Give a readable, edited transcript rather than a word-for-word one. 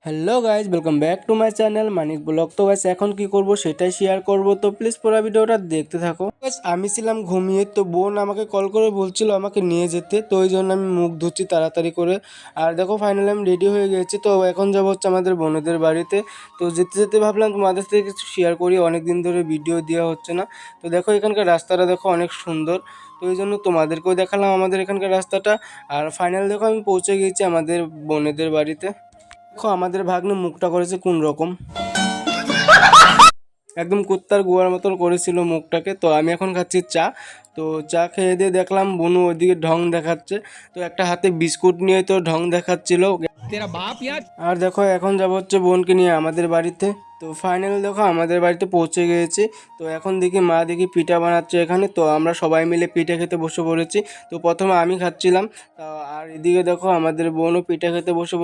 Hello guys, welcome back to my channel Manik blog. তো guys এখন কি করব সেটাই শেয়ার করব, তো প্লিজ পুরো ভিডিওটা দেখতে থাকো। গাইজ আমি ছিলাম ঘুমিয়ে, তো বোন আমাকে কল করে বলছিল আমাকে নিয়ে যেতে, তো ওই জন্য আমি মুখ ধুচ্ছি তাড়াতাড়ি করে। আর দেখো ফাইনালি আমি রেডি হয়ে গেছি, তো এখন যাবো হচ্ছে আমাদের বোনেদের বাড়িতে। তো যেতে যেতে ভাবলাম তোমাদের থেকে কিছু শেয়ার করি, অনেক দিন ধরে ভিডিও দেওয়া হচ্ছে না। তো দেখো এখানকার রাস্তাটা দেখো অনেক সুন্দর, তো ওই জন্য তোমাদেরকেও দেখালাম আমাদের এখানকার রাস্তাটা। আর ফাইনাল দেখো আমি পৌঁছে গেছি আমাদের বোনেদের বাড়িতে। দেখো আমাদের ভাগ্নে মুখটা করেছে কোন রকম, একদম কুত্তার গোয়ার মতন করেছিল মুখটাকে। তো আমি এখন খাচ্ছি চা। তো চা খেয়ে দিয়ে দেখলাম বনু ওইদিকে ঢং দেখাচ্ছে, তো একটা হাতে বিস্কুট নিয়ে তো ঢং দেখাচ্ছিল। আর দেখো এখন যাবো হচ্ছে বোনকে নিয়ে আমাদের বাড়িতে। তো ফাইনাল দেখো আমাদের বাড়িতে পৌঁছে গিয়েছি। তো এখন দেখি মা দেখি পিঠা বানাচ্ছে এখানে, তো আমরা সবাই মিলে পিঠা খেতে বসে পড়েছি। তো প্রথমে আমি খাচ্ছিলাম, আর এদিকে দেখো আমাদের বোনও পিঠা খেতে বসে পড়েছে।